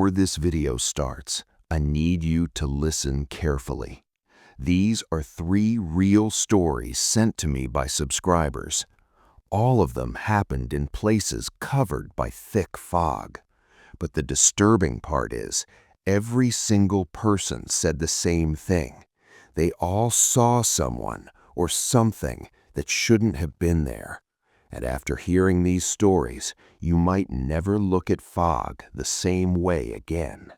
Before this video starts, I need you to listen carefully. These are 3 real stories sent to me by subscribers. All of them happened in places covered by thick fog. But the disturbing part is, every single person said the same thing. They all saw someone or something that shouldn't have been there. And after hearing these stories, you might never look at fog the same way again.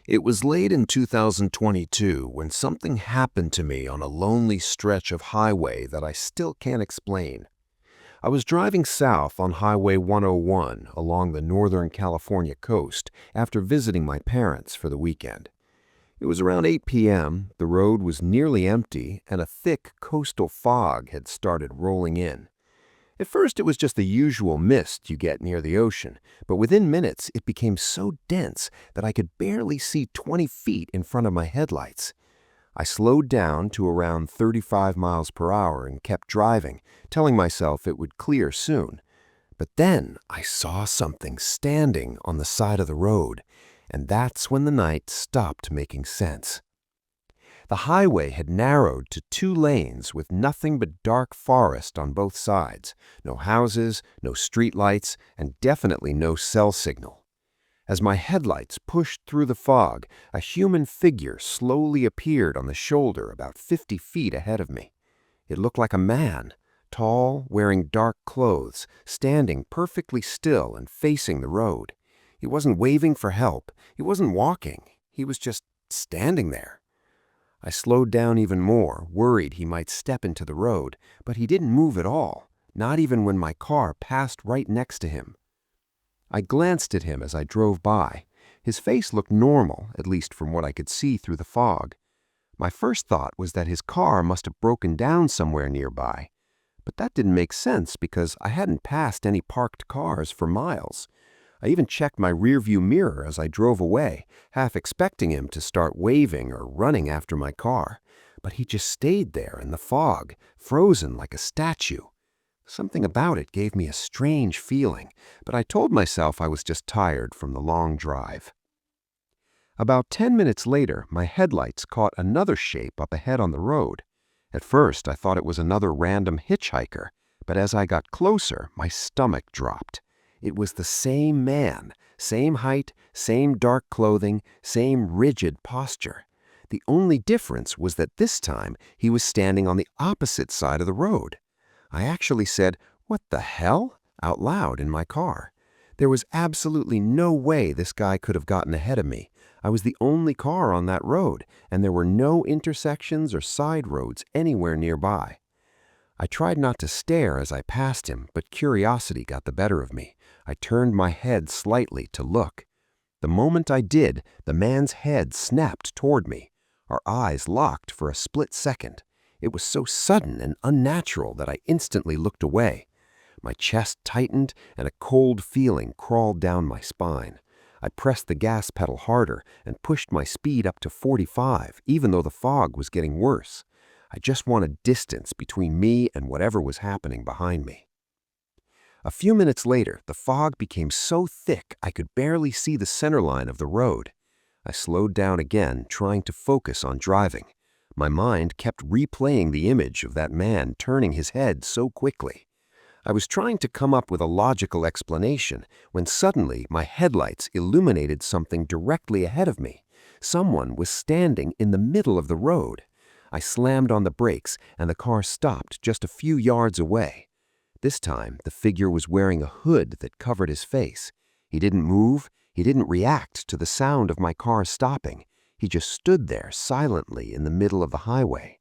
It was late in 2022 when something happened to me on a lonely stretch of highway that I still can't explain. I was driving south on Highway 101 along the Northern California coast after visiting my parents for the weekend. It was around 8 p.m., the road was nearly empty, and a thick coastal fog had started rolling in. At first, it was just the usual mist you get near the ocean, but within minutes, it became so dense that I could barely see 20 feet in front of my headlights. I slowed down to around 35 miles per hour and kept driving, telling myself it would clear soon. But then I saw something standing on the side of the road, and that's when the night stopped making sense. The highway had narrowed to 2 lanes with nothing but dark forest on both sides, no houses, no streetlights, and definitely no cell signal. As my headlights pushed through the fog, a human figure slowly appeared on the shoulder about 50 feet ahead of me. It looked like a man, tall, wearing dark clothes, standing perfectly still and facing the road. He wasn't waving for help. He wasn't walking. He was just standing there. I slowed down even more, worried he might step into the road, but he didn't move at all, not even when my car passed right next to him. I glanced at him as I drove by. His face looked normal, at least from what I could see through the fog. My first thought was that his car must have broken down somewhere nearby. But that didn't make sense because I hadn't passed any parked cars for miles. I even checked my rearview mirror as I drove away, half expecting him to start waving or running after my car. But he just stayed there in the fog, frozen like a statue. Something about it gave me a strange feeling, but I told myself I was just tired from the long drive. About 10 minutes later, my headlights caught another shape up ahead on the road. At first, I thought it was another random hitchhiker, but as I got closer, my stomach dropped. It was the same man, same height, same dark clothing, same rigid posture. The only difference was that this time he was standing on the opposite side of the road. I actually said, "What the hell?" out loud in my car. There was absolutely no way this guy could have gotten ahead of me. I was the only car on that road, and there were no intersections or side roads anywhere nearby. I tried not to stare as I passed him, but curiosity got the better of me. I turned my head slightly to look. The moment I did, the man's head snapped toward me. Our eyes locked for a split second. It was so sudden and unnatural that I instantly looked away. My chest tightened and a cold feeling crawled down my spine. I pressed the gas pedal harder and pushed my speed up to 45, even though the fog was getting worse. I just wanted distance between me and whatever was happening behind me. A few minutes later, the fog became so thick I could barely see the center line of the road. I slowed down again, trying to focus on driving. My mind kept replaying the image of that man turning his head so quickly. I was trying to come up with a logical explanation when suddenly my headlights illuminated something directly ahead of me. Someone was standing in the middle of the road. I slammed on the brakes and the car stopped just a few yards away. This time, the figure was wearing a hood that covered his face. He didn't move. He didn't react to the sound of my car stopping. He just stood there silently in the middle of the highway.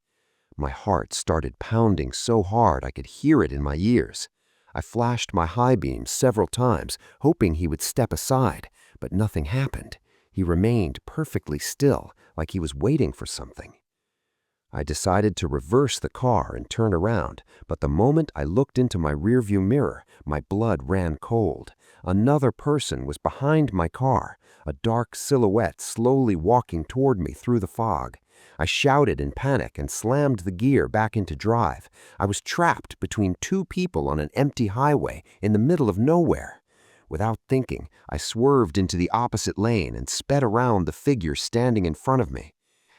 My heart started pounding so hard I could hear it in my ears. I flashed my high beams several times, hoping he would step aside, but nothing happened. He remained perfectly still, like he was waiting for something. I decided to reverse the car and turn around, but the moment I looked into my rearview mirror, my blood ran cold. Another person was behind my car, a dark silhouette slowly walking toward me through the fog. I shouted in panic and slammed the gear back into drive. I was trapped between 2 people on an empty highway in the middle of nowhere. Without thinking, I swerved into the opposite lane and sped around the figure standing in front of me.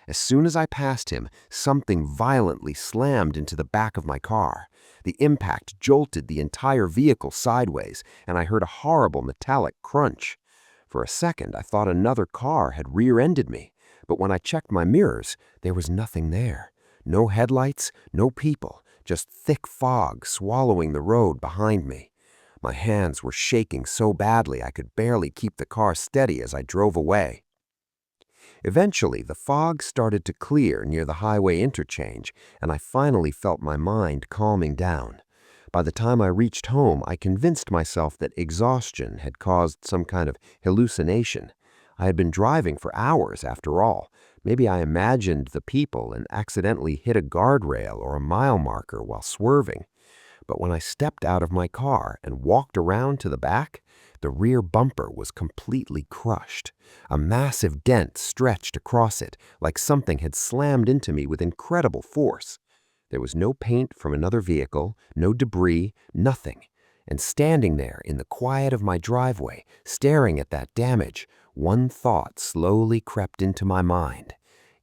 As soon as I passed him, something violently slammed into the back of my car. The impact jolted the entire vehicle sideways, and I heard a horrible metallic crunch. For a second, I thought another car had rear-ended me, but when I checked my mirrors, there was nothing there. No headlights, no people, just thick fog swallowing the road behind me. My hands were shaking so badly I could barely keep the car steady as I drove away. Eventually, the fog started to clear near the highway interchange, and I finally felt my mind calming down. By the time I reached home, I convinced myself that exhaustion had caused some kind of hallucination. I had been driving for hours after all. Maybe I imagined the people and accidentally hit a guardrail or a mile marker while swerving. But when I stepped out of my car and walked around to the back, the rear bumper was completely crushed. A massive dent stretched across it, like something had slammed into me with incredible force. There was no paint from another vehicle, no debris, nothing. And standing there in the quiet of my driveway, staring at that damage, one thought slowly crept into my mind.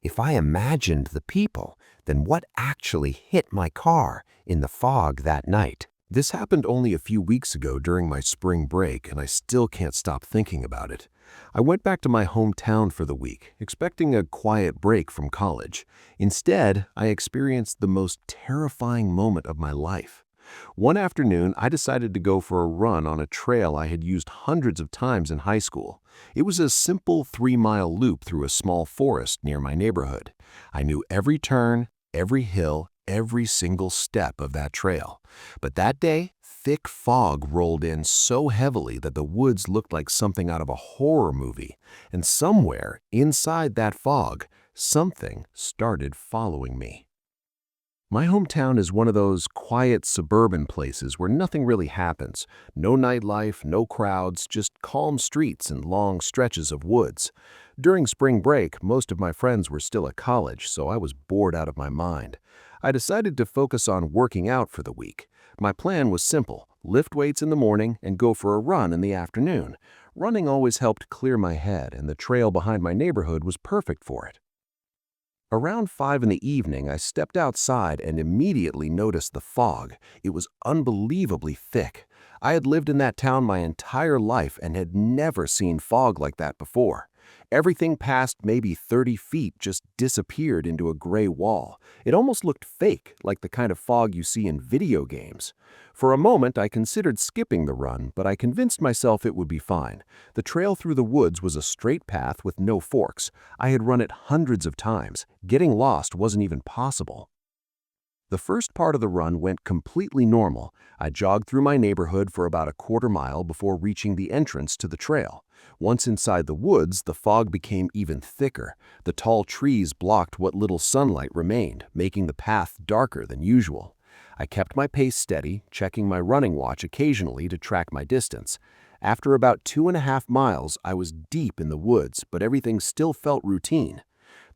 If I imagined the people, then what actually hit my car in the fog that night? This happened only a few weeks ago during my spring break, and I still can't stop thinking about it. I went back to my hometown for the week, expecting a quiet break from college. Instead, I experienced the most terrifying moment of my life. One afternoon, I decided to go for a run on a trail I had used hundreds of times in high school. It was a simple 3-mile loop through a small forest near my neighborhood. I knew every turn, every hill, every single step of that trail. But that day, thick fog rolled in so heavily that the woods looked like something out of a horror movie. And somewhere inside that fog, something started following me. My hometown is one of those quiet suburban places where nothing really happens. No nightlife, no crowds, just calm streets and long stretches of woods. During spring break, most of my friends were still at college, so I was bored out of my mind. I decided to focus on working out for the week. My plan was simple: lift weights in the morning and go for a run in the afternoon. Running always helped clear my head, and the trail behind my neighborhood was perfect for it. Around 5 in the evening, I stepped outside and immediately noticed the fog. It was unbelievably thick. I had lived in that town my entire life and had never seen fog like that before. Everything past maybe 30 feet just disappeared into a gray wall. It almost looked fake, like the kind of fog you see in video games. For a moment, I considered skipping the run, but I convinced myself it would be fine. The trail through the woods was a straight path with no forks. I had run it hundreds of times. Getting lost wasn't even possible. The first part of the run went completely normal. I jogged through my neighborhood for about a quarter mile before reaching the entrance to the trail. Once inside the woods, the fog became even thicker. The tall trees blocked what little sunlight remained, making the path darker than usual. I kept my pace steady, checking my running watch occasionally to track my distance. After about 2.5 miles, I was deep in the woods, but everything still felt routine.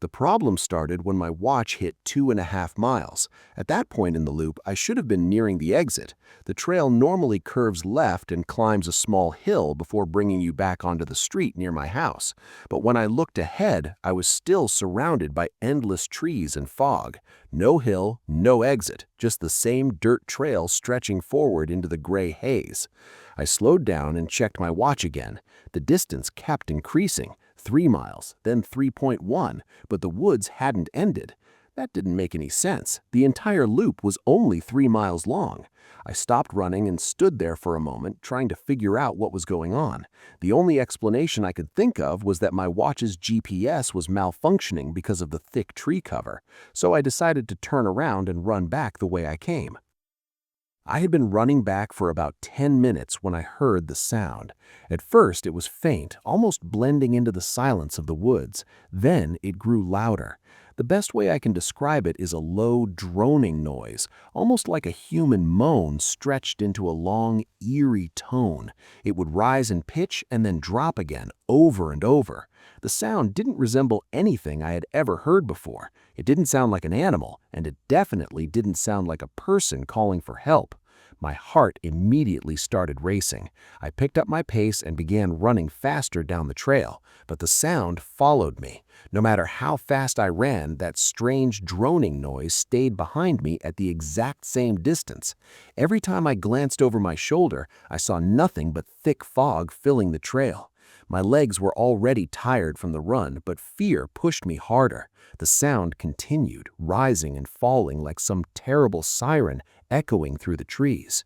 The problem started when my watch hit 2.5 miles. At that point in the loop, I should have been nearing the exit. The trail normally curves left and climbs a small hill before bringing you back onto the street near my house. But when I looked ahead, I was still surrounded by endless trees and fog. No hill, no exit, just the same dirt trail stretching forward into the gray haze. I slowed down and checked my watch again. The distance kept increasing. 3 miles, then 3.1, but the woods hadn't ended. That didn't make any sense. The entire loop was only 3 miles long. I stopped running and stood there for a moment, trying to figure out what was going on. The only explanation I could think of was that my watch's GPS was malfunctioning because of the thick tree cover, so I decided to turn around and run back the way I came. I had been running back for about 10 minutes when I heard the sound. At first, it was faint, almost blending into the silence of the woods. Then it grew louder. The best way I can describe it is a low, droning noise, almost like a human moan stretched into a long, eerie tone. It would rise in pitch and then drop again, over and over. The sound didn't resemble anything I had ever heard before. It didn't sound like an animal, and it definitely didn't sound like a person calling for help. My heart immediately started racing. I picked up my pace and began running faster down the trail, but the sound followed me. No matter how fast I ran, that strange droning noise stayed behind me at the exact same distance. Every time I glanced over my shoulder, I saw nothing but thick fog filling the trail. My legs were already tired from the run, but fear pushed me harder. The sound continued, rising and falling like some terrible siren echoing through the trees.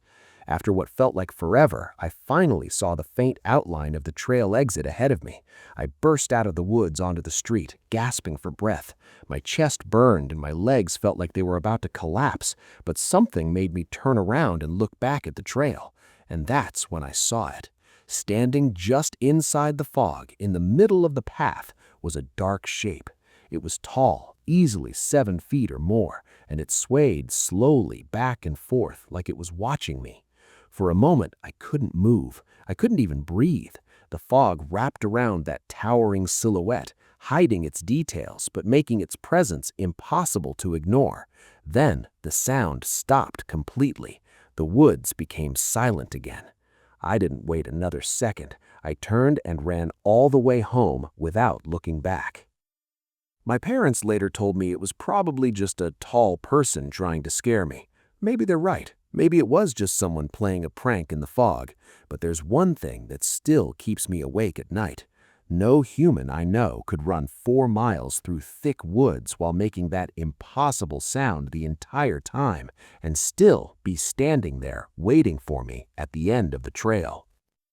After what felt like forever, I finally saw the faint outline of the trail exit ahead of me. I burst out of the woods onto the street, gasping for breath. My chest burned and my legs felt like they were about to collapse, but something made me turn around and look back at the trail. And that's when I saw it. Standing just inside the fog, in the middle of the path, was a dark shape. It was tall, easily 7 feet or more, and it swayed slowly back and forth like it was watching me. For a moment, I couldn't move. I couldn't even breathe. The fog wrapped around that towering silhouette, hiding its details but making its presence impossible to ignore. Then the sound stopped completely. The woods became silent again. I didn't wait another second. I turned and ran all the way home without looking back. My parents later told me it was probably just a tall person trying to scare me. Maybe they're right. Maybe it was just someone playing a prank in the fog. But there's one thing that still keeps me awake at night. No human I know could run 4 miles through thick woods while making that impossible sound the entire time and still be standing there waiting for me at the end of the trail.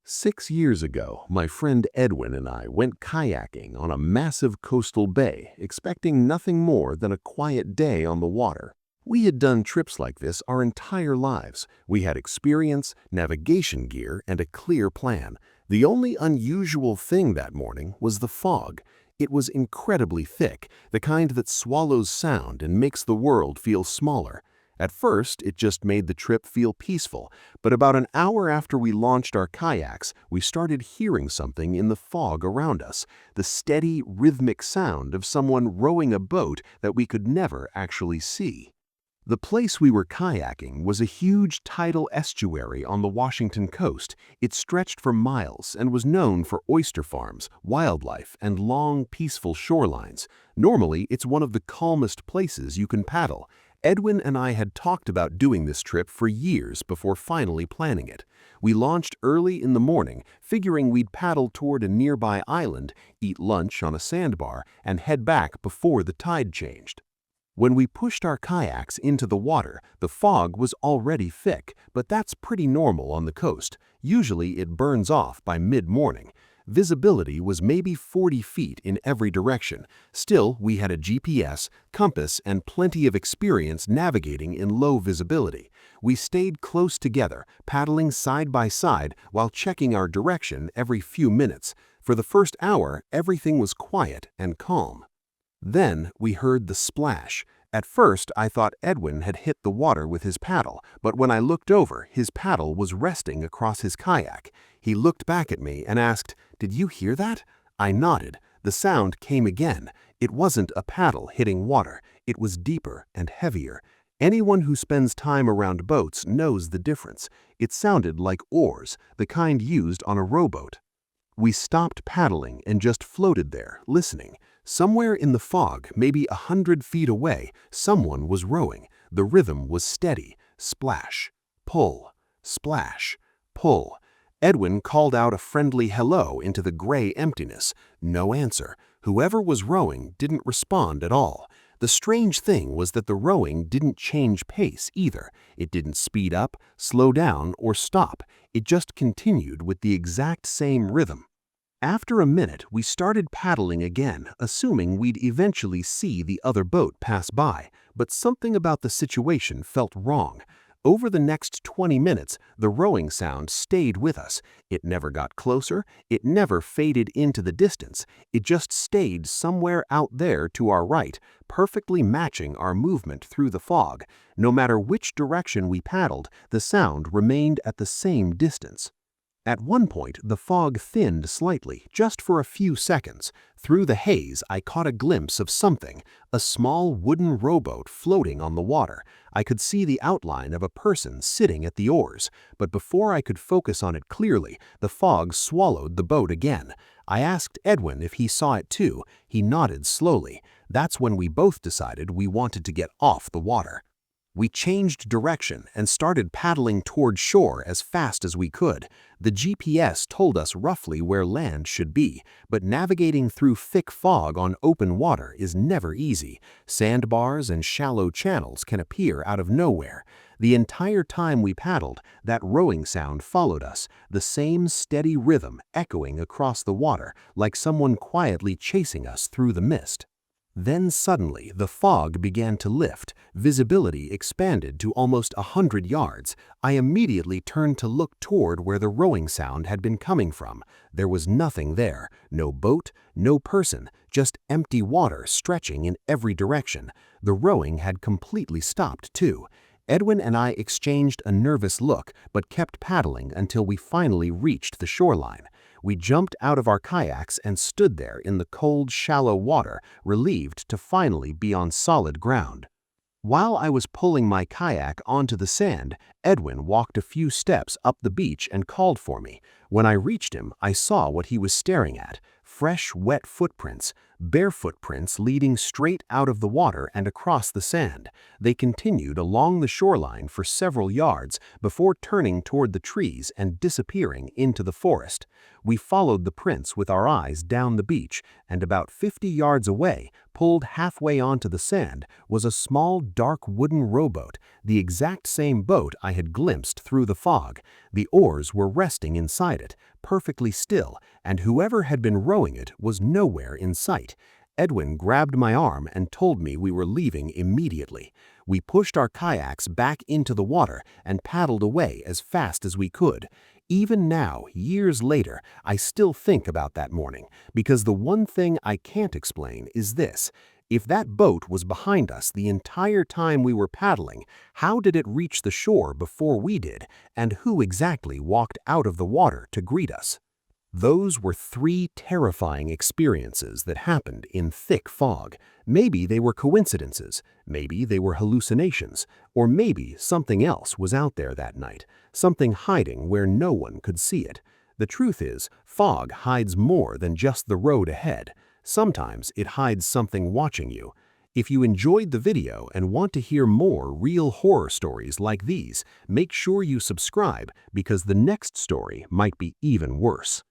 6 years ago, my friend Edwin and I went kayaking on a massive coastal bay, expecting nothing more than a quiet day on the water. We had done trips like this our entire lives. We had experience, navigation gear, and a clear plan. The only unusual thing that morning was the fog. It was incredibly thick, the kind that swallows sound and makes the world feel smaller. At first, it just made the trip feel peaceful, but about an hour after we launched our kayaks, we started hearing something in the fog around us, the steady, rhythmic sound of someone rowing a boat that we could never actually see. The place we were kayaking was a huge tidal estuary on the Washington coast. It stretched for miles and was known for oyster farms, wildlife, and long, peaceful shorelines. Normally, it's one of the calmest places you can paddle. Edwin and I had talked about doing this trip for years before finally planning it. We launched early in the morning, figuring we'd paddle toward a nearby island, eat lunch on a sandbar, and head back before the tide changed. When we pushed our kayaks into the water, the fog was already thick, but that's pretty normal on the coast. Usually it burns off by mid-morning. Visibility was maybe 40 feet in every direction. Still, we had a GPS, compass, and plenty of experience navigating in low visibility. We stayed close together, paddling side by side while checking our direction every few minutes. For the first hour, everything was quiet and calm. Then we heard the splash. At first, I thought Edwin had hit the water with his paddle, but when I looked over, his paddle was resting across his kayak. He looked back at me and asked, "Did you hear that?" I nodded. The sound came again. It wasn't a paddle hitting water. It was deeper and heavier. Anyone who spends time around boats knows the difference. It sounded like oars, the kind used on a rowboat. We stopped paddling and just floated there, listening. Somewhere in the fog, maybe 100 feet away, someone was rowing. The rhythm was steady. Splash, pull, splash, pull. Edwin called out a friendly hello into the gray emptiness. No answer. Whoever was rowing didn't respond at all. The strange thing was that the rowing didn't change pace either. It didn't speed up, slow down, or stop. It just continued with the exact same rhythm. After a minute, we started paddling again, assuming we'd eventually see the other boat pass by, but something about the situation felt wrong. Over the next 20 minutes, the rowing sound stayed with us. It never got closer, it never faded into the distance. It just stayed somewhere out there to our right, perfectly matching our movement through the fog. No matter which direction we paddled, the sound remained at the same distance. At one point, the fog thinned slightly, just for a few seconds. Through the haze, I caught a glimpse of something, a small wooden rowboat floating on the water. I could see the outline of a person sitting at the oars, but before I could focus on it clearly, the fog swallowed the boat again. I asked Edwin if he saw it too. He nodded slowly. That's when we both decided we wanted to get off the water. We changed direction and started paddling toward shore as fast as we could. The GPS told us roughly where land should be, but navigating through thick fog on open water is never easy. Sandbars and shallow channels can appear out of nowhere. The entire time we paddled, that rowing sound followed us, the same steady rhythm echoing across the water like someone quietly chasing us through the mist. Then suddenly, the fog began to lift. Visibility expanded to almost 100 yards. I immediately turned to look toward where the rowing sound had been coming from. There was nothing there. No boat, no person, just empty water stretching in every direction. The rowing had completely stopped, too. Edwin and I exchanged a nervous look, but kept paddling until we finally reached the shoreline. We jumped out of our kayaks and stood there in the cold, shallow water, relieved to finally be on solid ground. While I was pulling my kayak onto the sand, Edwin walked a few steps up the beach and called for me. When I reached him, I saw what he was staring at: fresh, wet footprints, bare footprints leading straight out of the water and across the sand. They continued along the shoreline for several yards before turning toward the trees and disappearing into the forest. We followed the prints with our eyes down the beach, and about 50 yards away, pulled halfway onto the sand, was a small, dark wooden rowboat, the exact same boat I had glimpsed through the fog. The oars were resting inside it, perfectly still, and whoever had been rowing it was nowhere in sight. Edwin grabbed my arm and told me we were leaving immediately. We pushed our kayaks back into the water and paddled away as fast as we could. Even now, years later, I still think about that morning, because the one thing I can't explain is this: if that boat was behind us the entire time we were paddling, how did it reach the shore before we did, and who exactly walked out of the water to greet us? Those were 3 terrifying experiences that happened in thick fog. Maybe they were coincidences, maybe they were hallucinations, or maybe something else was out there that night, something hiding where no one could see it. The truth is, fog hides more than just the road ahead. Sometimes it hides something watching you. If you enjoyed the video and want to hear more real horror stories like these, make sure you subscribe, because the next story might be even worse.